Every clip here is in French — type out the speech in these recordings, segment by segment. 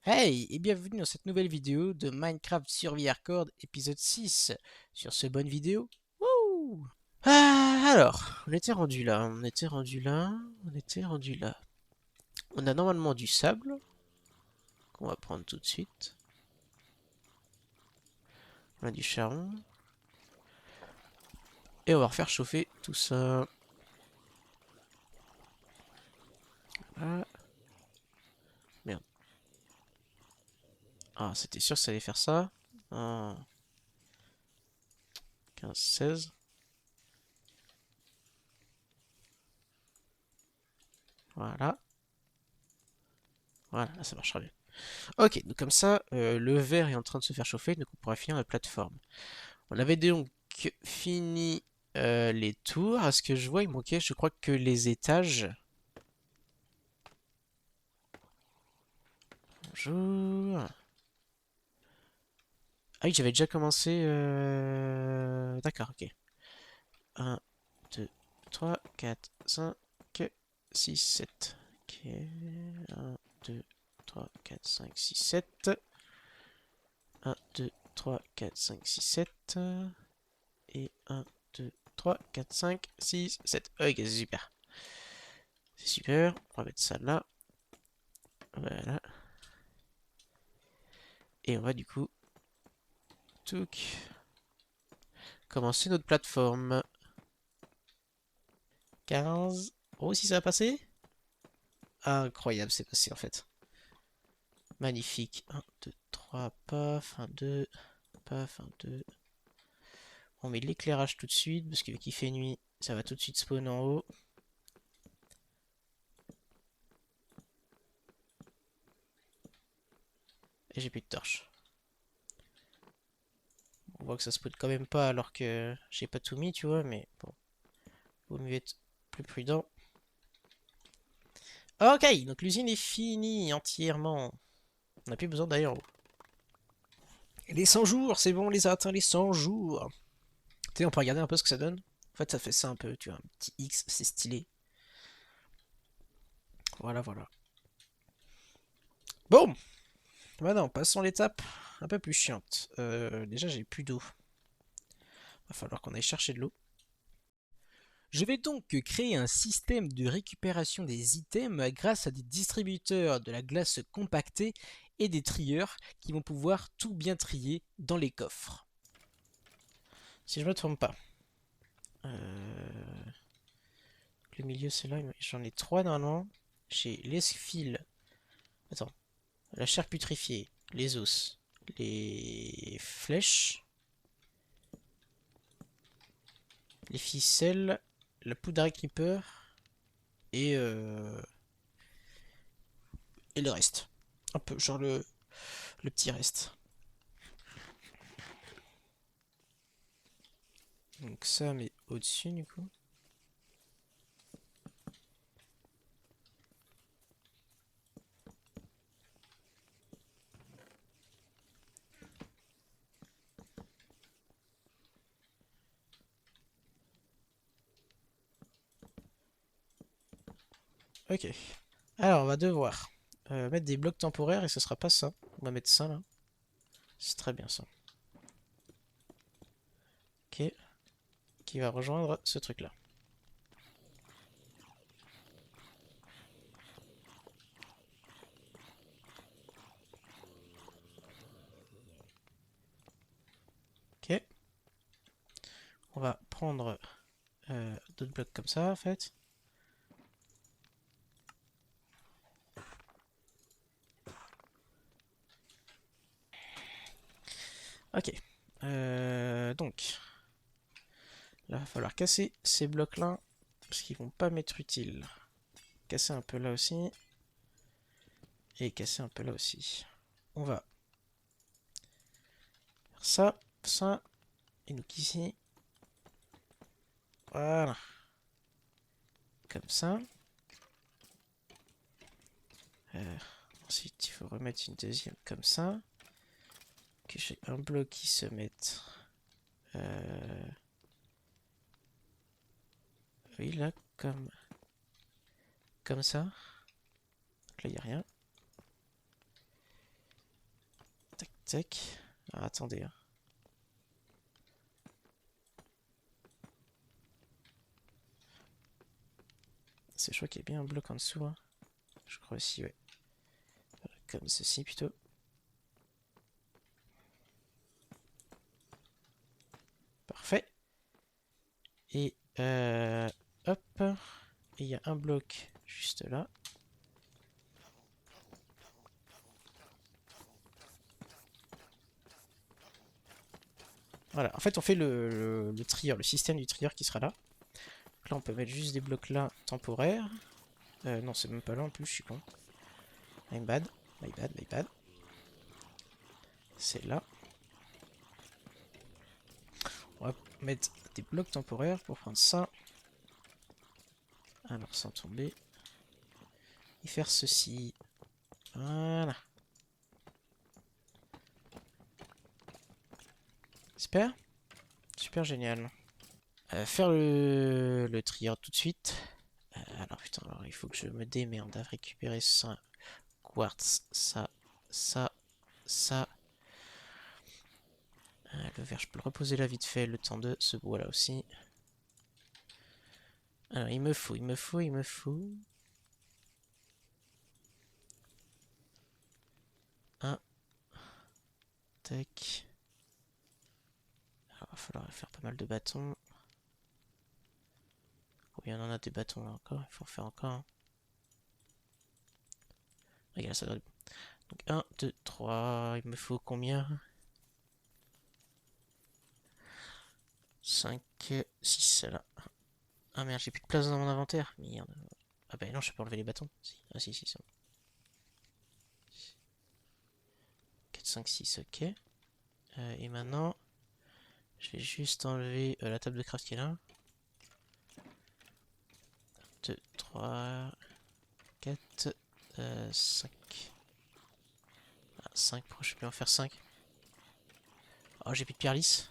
Hey et bienvenue dans cette nouvelle vidéo de Minecraft Survie Hardcore épisode 6. Sur ce bonne vidéo. Wouh! Alors, on était rendu là, on était rendu là, on était rendu là. On a normalement du sable qu'on va prendre tout de suite. On a du charbon. Et on va refaire chauffer tout ça. Ah, merde. Ah, c'était sûr que ça allait faire ça. Ah, 15, 16. Voilà. Voilà, là, ça marchera bien. Ok, donc comme ça, le verre est en train de se faire chauffer, donc on pourra finir la plateforme. On avait donc fini les tours. À ce que je vois, il manquait, je crois que les étages. Bonjour. Ah oui, j'avais déjà commencé. D'accord, ok. Un, 2, 3, 4, 5, 6, 7. Ok. Un, 2, 3, 4, 5, 6, 7. Un, 2, 3, 4, 5, 6, 7. Et un, 2, 3, 4, 5, 6, 7. Ok, c'est super. C'est super. On va mettre ça là. Voilà. Et on va du coup Touk. Commencer notre plateforme. 15. Oh, si ça va passer? Incroyable, c'est passé en fait. Magnifique. 1, 2, 3, paf. 1, 2, paf. 1, 2. On met l'éclairage tout de suite, parce que vu qu'il fait nuit, ça va tout de suite spawn en haut. Et j'ai plus de torches. On voit que ça spawn quand même pas alors que j'ai pas tout mis, tu vois, mais bon. Vaut mieux être plus prudent. Ok, donc l'usine est finie entièrement. On n'a plus besoin d'aller en haut. Et les 100 jours, c'est bon, on les a atteints les 100 jours. Tu sais, on peut regarder un peu ce que ça donne. En fait, ça fait ça un peu, tu vois, un petit X, c'est stylé. Voilà, voilà. Bon, maintenant, passons l'étape un peu plus chiante. Déjà, j'ai plus d'eau. Va falloir qu'on aille chercher de l'eau. Je vais donc créer un système de récupération des items grâce à des distributeurs de la glace compactée et des trieurs qui vont pouvoir tout bien trier dans les coffres. Si je me trompe pas. Le milieu, c'est là. J'en ai trois normalement. J'ai les fils. Attends. La chair putrifiée, les os, les flèches, les ficelles, la poudre à creeper et, euh, et le reste. Un peu, genre le petit reste. Donc ça, mais au-dessus du coup. Ok. Alors, on va devoir mettre des blocs temporaires et ce sera pas ça. On va mettre ça là. C'est très bien ça. Ok. Qui va rejoindre ce truc là. Ok. On va prendre d'autres blocs comme ça en fait. Ok. Donc, là, il va falloir casser ces blocs-là, parce qu'ils vont pas m'être utiles. Casser un peu là aussi, et casser un peu là aussi. On va faire ça, ça, et donc ici, voilà, comme ça. Euh, Ensuite, il faut remettre une deuxième comme ça. Que j'ai un bloc qui se mette... oui, là, comme ça. Donc là, il n'y a rien. tac. Alors, attendez. Hein. C'est je crois qu'il y a bien un bloc en dessous. Hein. Je crois aussi, ouais. Comme ceci plutôt. Parfait. Et hop. Et il y a un bloc juste là. Voilà, en fait on fait le trieur, le système du trieur qui sera là. Donc là on peut mettre juste des blocs là temporaires. Non c'est même pas là en plus, je suis con. My bad, my bad, my bad. C'est là. On va mettre des blocs temporaires pour prendre ça. Alors sans tomber. Et faire ceci. Voilà. Super. Super génial. Faire le trieur tout de suite. Alors putain, alors il faut que je me démerde à récupérer ça. Quartz, ça, ça. Le verre, je peux le reposer là vite fait, le temps de ce bois là aussi. Alors il me faut. Un. Tac. Alors il va falloir faire pas mal de bâtons. Combien on en a des bâtons là encore? Il faut en faire encore. Hein. Regarde, ça doit être bon. Donc 1, 2, 3. Il me faut combien? 5, 6 là. Ah merde, j'ai plus de place dans mon inventaire. Merde. Ah bah non, je peux pas enlever les bâtons. Si. Ah si, c'est bon. 4, 5, 6, ok. Et maintenant, je vais juste enlever la table de craft qui est là. 2, 3, 4, 5. Ah, 5, pourquoi je peux en faire 5? Oh, j'ai plus de pierre lisse.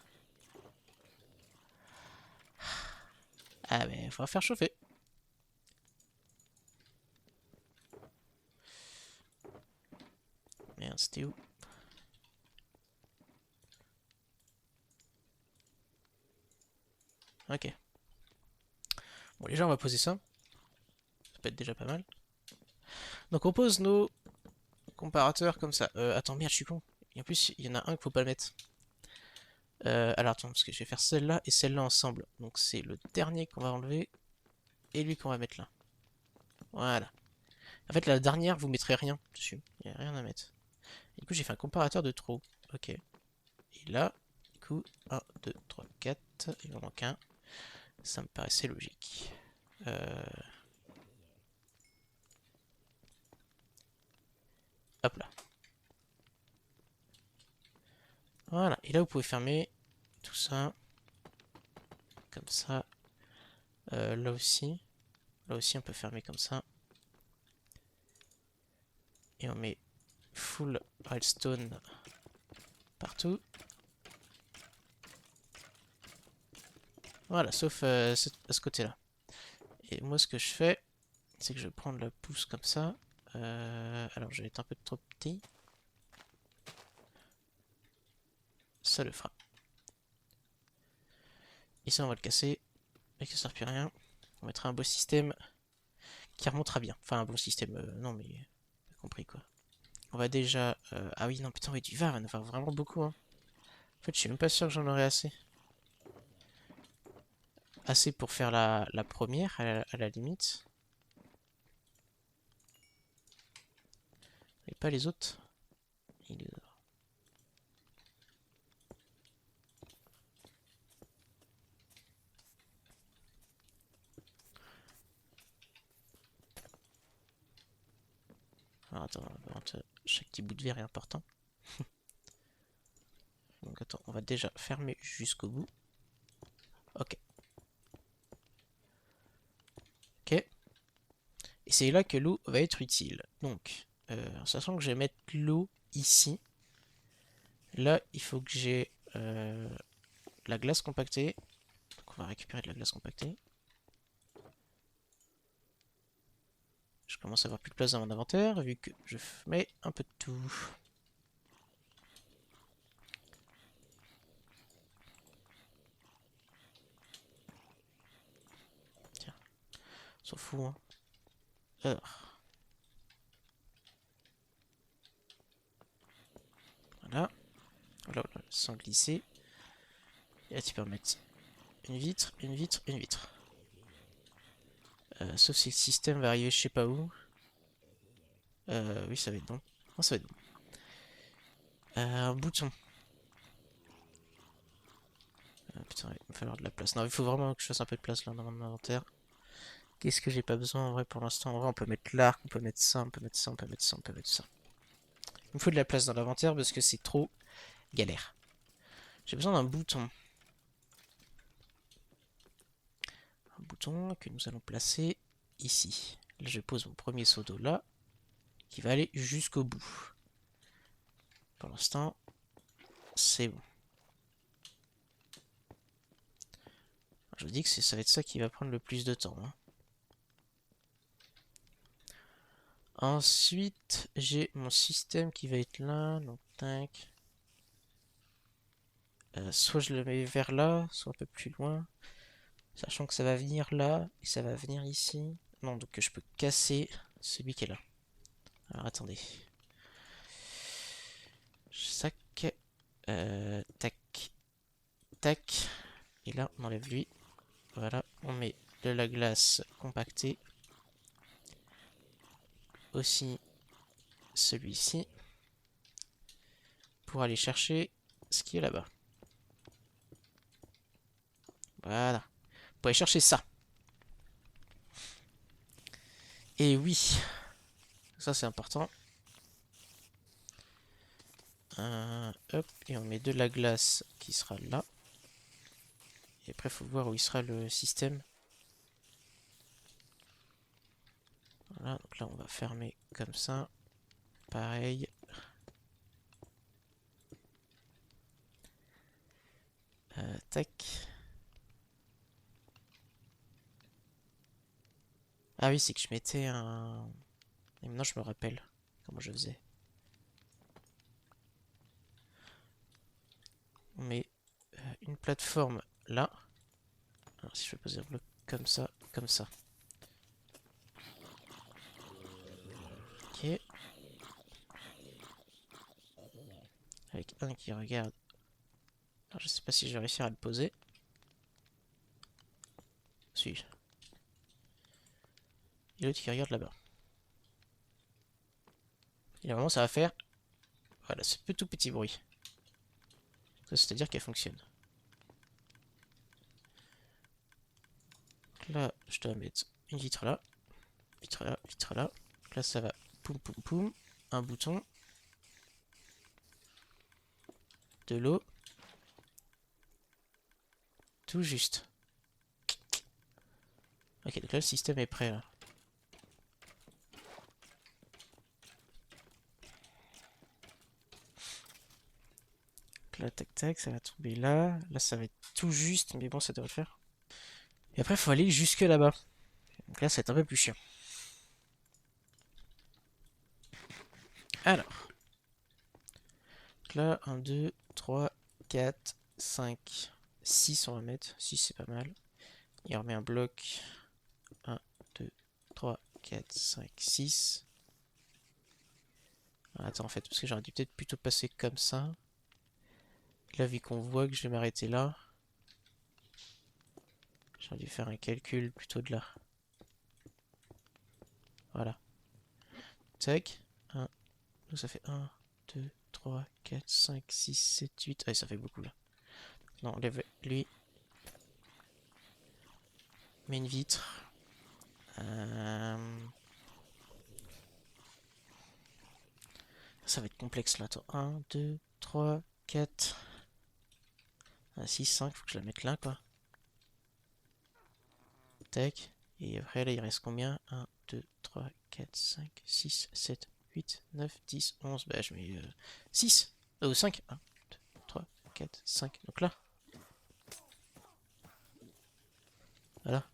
Ah, mais faut faire chauffer. Merde, c'était où? Ok. Bon, déjà, on va poser ça. Ça peut être déjà pas mal. Donc, on pose nos comparateurs comme ça. Attends, merde, je suis con. Et en plus, il y en a un qu'il faut pas mettre. Alors, attends, parce que je vais faire celle-là et celle-là ensemble. Donc, c'est le dernier qu'on va enlever et lui qu'on va mettre là. Voilà. En fait, la dernière, vous mettrez rien dessus. Il n'y a rien à mettre. Du coup, j'ai fait un comparateur de trop. Ok. Et là, du coup, 1, 2, 3, 4. Il en manque un. Ça me paraissait logique. Hop là. Voilà. Et là, vous pouvez fermer tout ça. Comme ça. Là aussi. Là aussi, on peut fermer comme ça. Et on met full redstone partout. Voilà, sauf à ce côté-là. Et moi, ce que je fais, c'est que je vais prendre la pousse comme ça. Alors, je vais être un peu trop petit. Ça le fera. Et ça, on va le casser. Mais que ça sert plus à rien. On mettra un beau système qui remontera bien. Enfin, un bon système. Non, mais t'as compris quoi. On va déjà. Ah oui, non, putain, oui, du var, il va en avoir vraiment beaucoup. Hein. En fait, je suis même pas sûr que j'en aurai assez. Assez pour faire la première, à la limite. Et pas les autres. Il... Alors, attends, chaque petit bout de verre est important. Donc attends, on va déjà fermer jusqu'au bout. Ok. Ok. Et c'est là que l'eau va être utile. Donc, sachant que je vais mettre l'eau ici, là, il faut que j'ai la glace compactée. Donc on va récupérer de la glace compactée. Je commence à avoir plus de place dans mon inventaire, vu que je mets un peu de tout. On s'en fout, hein. Alors, voilà. Voilà, voilà, sans glisser. Et là, tu peux mettre une vitre, une vitre, une vitre. Sauf si le système va arriver je sais pas où. Oui, ça va être bon. Non, ça va être bon. Un bouton. Putain, il va falloir de la place. Non, il faut vraiment que je fasse un peu de place là dans mon inventaire. Qu'est-ce que j'ai pas besoin en vrai pour l'instant? En vrai, on peut mettre l'arc, on peut mettre ça, on peut mettre ça, on peut mettre ça, on peut mettre ça. Il me faut de la place dans l'inventaire parce que c'est trop galère. J'ai besoin d'un bouton. Un bouton que nous allons placer ici. Là, je pose mon premier seau d'eau là, qui va aller jusqu'au bout. Pour l'instant, c'est bon. Je dis que ça va être ça qui va prendre le plus de temps, hein. Ensuite, j'ai mon système qui va être là, donc tac. Soit je le mets vers là, soit un peu plus loin. Sachant que ça va venir là, et ça va venir ici. Non, donc je peux casser celui qui est là. Alors attendez. Sac. Tac. Tac. Et là, on enlève lui. Voilà, on met de la glace compactée. Aussi celui-ci. Pour aller chercher ce qui est là-bas. Voilà. Pour aller chercher ça. Et oui. Ça, c'est important. Hop, et on met de la glace qui sera là. Et après, il faut voir où il sera le système. Voilà, donc là, on va fermer comme ça. Pareil. Tac. Ah oui, c'est que je mettais un... Et maintenant, je me rappelle comment je faisais. On met une plateforme là. Alors, si je vais poser un bloc comme ça, comme ça. Ok. Avec un qui regarde. Alors, je sais pas si je vais réussir à le poser. Si. Et l'autre qui regarde là-bas. Et normalement, ça va faire... Voilà, ce tout petit bruit. Ça, c'est-à-dire qu'elle fonctionne. Donc là, je dois mettre une vitre là. Vitre là, vitre là. Donc là, ça va poum poum poum. Un bouton. De l'eau. Tout juste. Ok, donc là, le système est prêt là. Donc là, tac tac, ça va tomber là. Là, ça va être tout juste, mais bon, ça devrait le faire. Et après, il faut aller jusque là-bas. Donc là, ça va être un peu plus chiant. Alors. Donc là, 1, 2, 3, 4, 5, 6 on va mettre. 6 c'est pas mal. Et on remet un bloc. 1, 2, 3, 4, 5, 6. Attends, en fait, parce que j'aurais dû peut-être plutôt passer comme ça. Là, vu qu'on voit que je vais m'arrêter là, j'aurais dû faire un calcul plutôt de là. Voilà. Tac. 1. Donc ça fait 1, 2, 3, 4, 5, 6, 7, 8. Ouais, ça fait beaucoup là. Non, enlève lui. Mets une vitre. Ça va être complexe là. Attends. 1, 2, 3, 4. 6, 5. Faut que je la mette là quoi. Tac. Et après là, il reste combien? 1, 2, 3, 4, 5, 6, 7, 8, 9, 10, 11. Bah, je mets 6. 5. 1, 2, 3, 4, 5. Donc là. Voilà.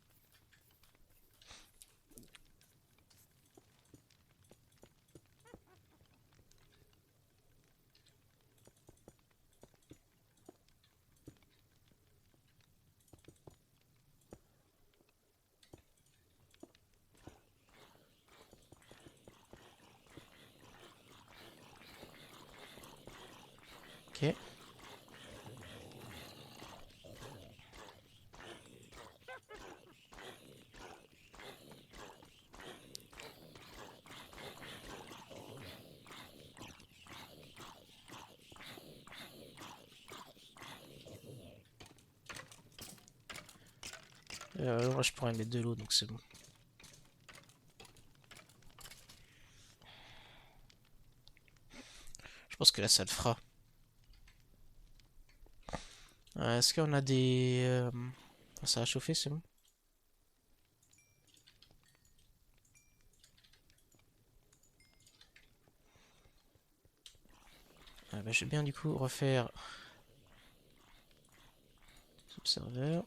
Ok. Moi je pourrais mettre de l'eau donc c'est bon. Je pense que là ça le fera. Est-ce qu'on a des... Ça a chauffé, c'est bon? Bah, je vais bien du coup refaire serveur.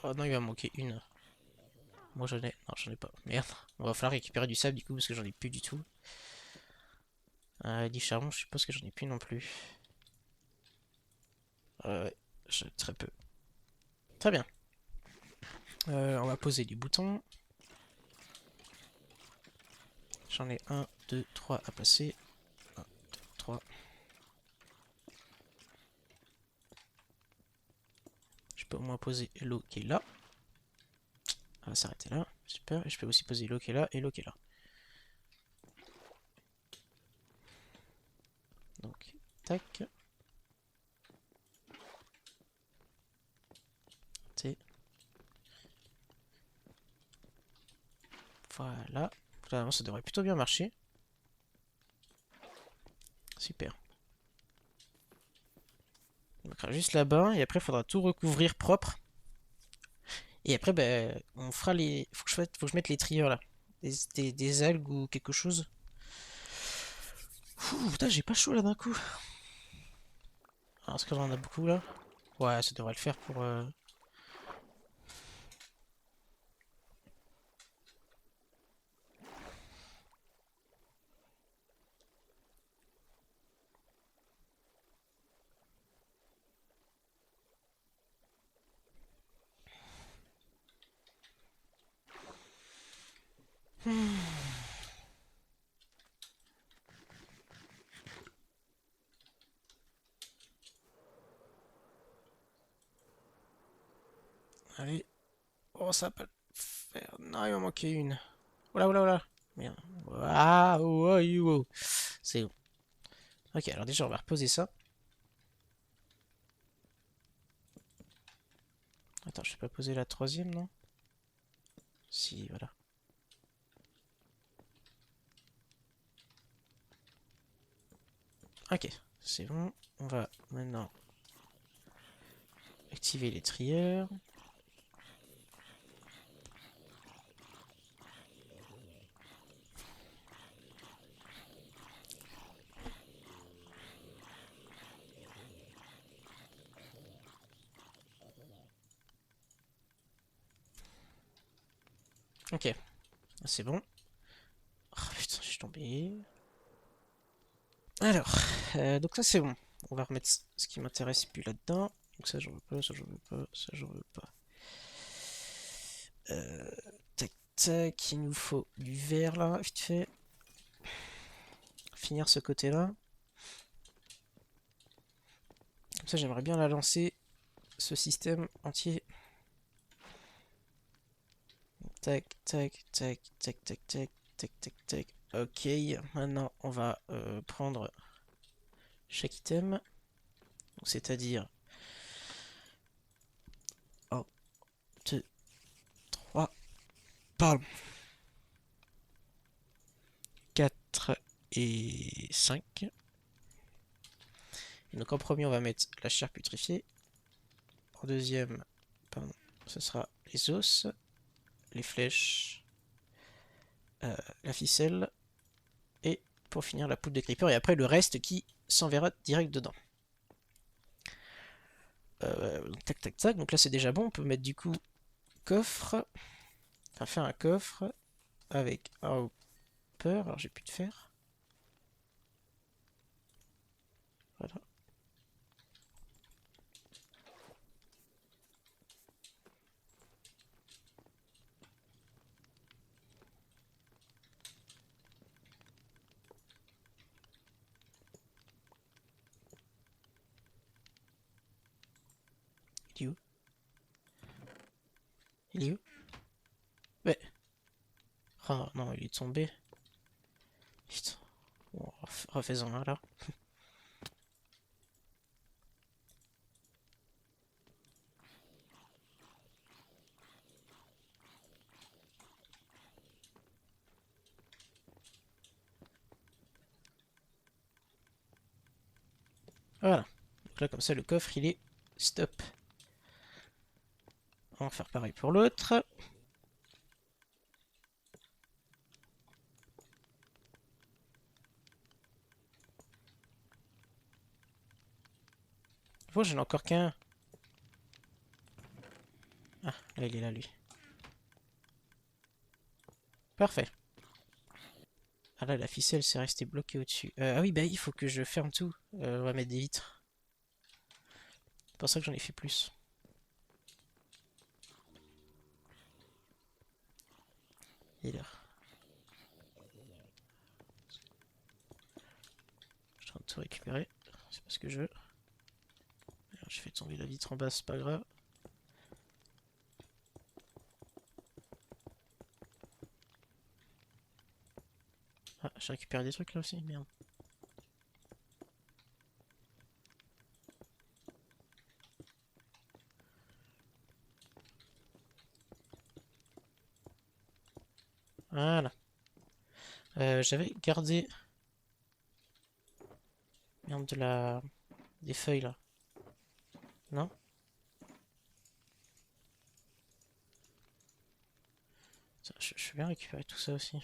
Oh non, il va me manquer une. Moi j'en ai... Non, j'en ai pas. Merde. On va falloir récupérer du sable du coup parce que j'en ai plus du tout. Du charbon, je suppose que j'en ai plus non plus. Ouais, j'ai très peu. Très bien. On va poser du bouton. J'en ai 1, 2, 3 à passer. 1, 2, 3. Je peux au moins poser l'eau qui est là. On va s'arrêter là. Super. Et je peux aussi poser l'eau qui est là et l'eau qui est là. Donc, tac. T. Voilà. Là, ça devrait plutôt bien marcher. Super. Il manquera juste là-bas et après il faudra tout recouvrir propre. Et après, ben, on fera les. Faut que je mette les trieurs là. Des algues ou quelque chose. Ouh, putain, j'ai pas chaud là d'un coup. Alors, est-ce qu'on en a beaucoup là? Ouais, ça devrait le faire pour. Allez. Oh, ça va pas le faire. Non, il m'en manquait une. Oh là, oh là, oh là. Merde. Ah, oh, oh, oh, oh. C'est bon. Ok, alors déjà, on va reposer ça. Attends, je vais pas poser la troisième, non? Si, voilà. Ok, c'est bon. On va maintenant activer les trieurs. Ok, c'est bon. Oh putain, je suis tombé. Alors, donc ça c'est bon. On va remettre ce qui m'intéresse plus là-dedans. Donc ça j'en veux pas, ça j'en veux pas, ça j'en veux pas. Euh, tac tac, il nous faut du verre là, vite fait. Finir ce côté-là. Comme ça j'aimerais bien la lancer, ce système entier. Tac tac tac tac tac tac tac tac tac. Ok, maintenant on va prendre chaque item. C'est-à-dire 1, 2, 3, pardon, 4 et 5. Et donc en premier, on va mettre la chair putréfiée. En deuxième, pardon, ce sera les os, les flèches, la ficelle. Et pour finir, la poudre de creeper. Et après, le reste qui s'enverra direct dedans. Tac, tac, tac. Donc là, c'est déjà bon. On peut mettre du coup coffre. Enfin, faire un coffre avec un hopper. Alors, j'ai plus de fer. Voilà. Il est où? Il est où? Ouais. Oh non, il est tombé. Putain. Bon, refais-en un là. Voilà. Donc là, comme ça, le coffre, il est stop. On va faire pareil pour l'autre. Oh, j'en ai encore qu'un. Ah, là, il est là, lui. Parfait. Ah là, la ficelle s'est restée bloquée au-dessus. Ah oui, bah il faut que je ferme tout. On va mettre des vitres. C'est pour ça que j'en ai fait plus. Et là, je suis en train de tout récupérer. C'est pas ce que je veux. Alors, je fais tomber la vitre en bas, c'est pas grave. Ah, j'ai récupéré des trucs là aussi, merde. Voilà. J'avais gardé. Merde, de la. Des feuilles là. Non? Ça, je vais bien récupérer tout ça aussi.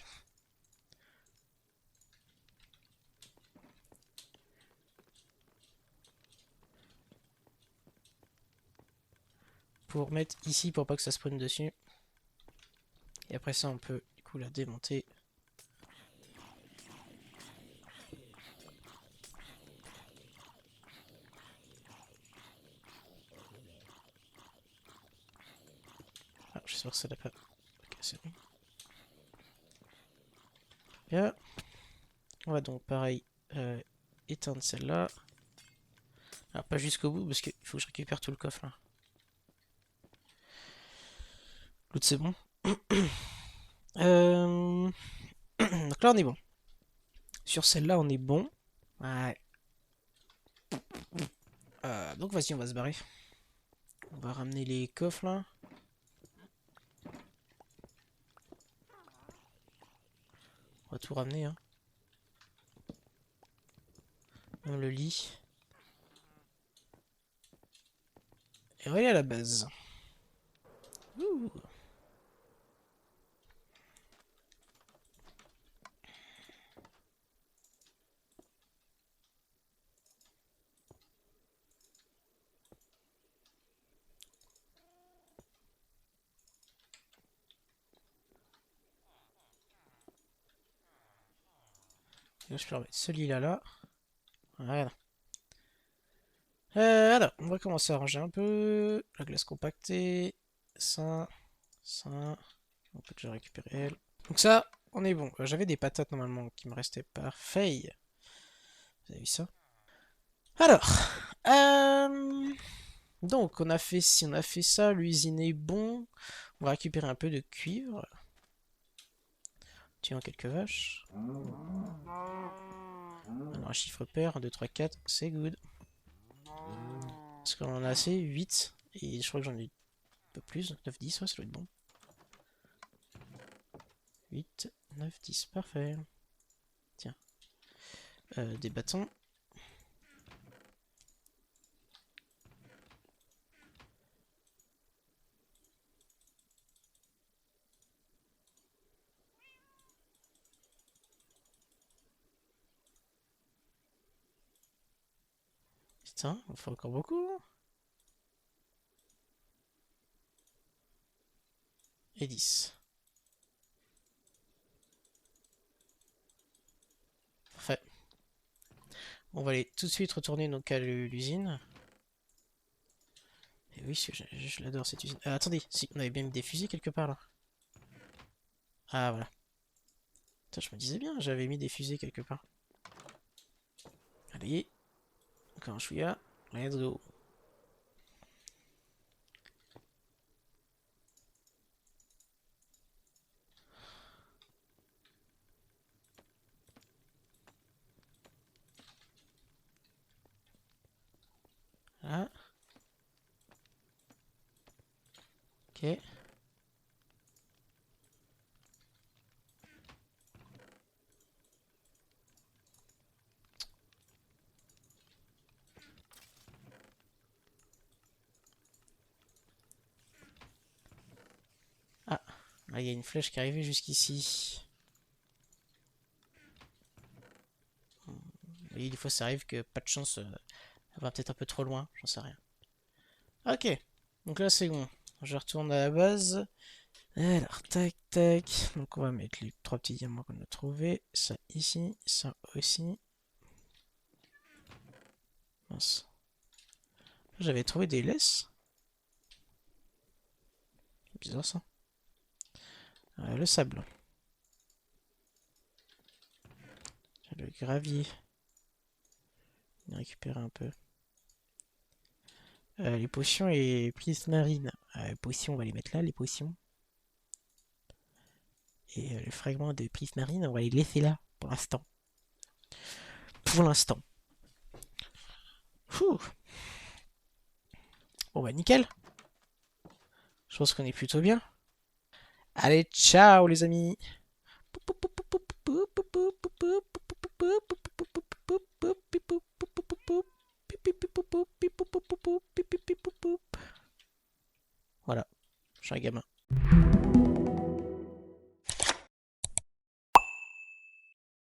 Pour mettre ici pour pas que ça spawn dessus. Et après ça, on peut du coup la démonter. Ah, j'espère que ça l'a pas cassé. Bien. On va donc pareil éteindre celle-là. Alors pas jusqu'au bout parce qu'il faut que je récupère tout le coffre là. L'autre c'est bon. Euh, Donc là on est bon. Sur celle-là on est bon. Ouais. Donc vas-y on va se barrer. On va ramener les coffres là. On va tout ramener hein. Même le lit. Et on va aller à la base. Ouh. Là, je peux remettre ce lit là. Voilà. Alors, on va commencer à ranger un peu. La glace compactée. Ça. Ça. On peut déjà récupérer elle. Donc ça, on est bon. J'avais des patates normalement qui me restaient parfait. Vous avez vu ça? Alors, euh, donc on a fait si on a fait ça, l'usine est bon. On va récupérer un peu de cuivre. Tuons quelques vaches. Alors un chiffre pair, 1, 2, 3, 4, c'est good. Parce qu'on en a assez, 8. Et je crois que j'en ai un peu plus, 9, 10, ouais, ça doit être bon. 8, 9, 10, parfait. Tiens. Des bâtons. Putain, il faut encore beaucoup. et 10. Parfait. On va aller tout de suite retourner donc à l'usine. Et oui, je l'adore cette usine. Attendez, si, on avait bien mis des fusils quelque part là. Ah voilà. Putain, je me disais bien, j'avais mis des fusées quelque part. Allez, encore un chouïa. Let's go. Là. Ok. Ah, là il y a une flèche qui est arrivée jusqu'ici. Et des fois ça arrive que pas de chance, elle va peut-être un peu trop loin, j'en sais rien. Ok, donc là c'est bon. Je retourne à la base. Alors, tac, tac. Donc on va mettre les trois petits diamants qu'on a trouvés. Ça ici, ça aussi. Mince. J'avais trouvé des laisses. Bizarre ça. Le sable. Le gravier. On va récupérer un peu. Les potions et prismarine. Les potions, on va les mettre là, les potions. Et les fragments de prismarine, on va les laisser là, pour l'instant. Pour l'instant. Bon bah nickel. Je pense qu'on est plutôt bien. Allez, ciao les amis. Voilà, je suis un gamin.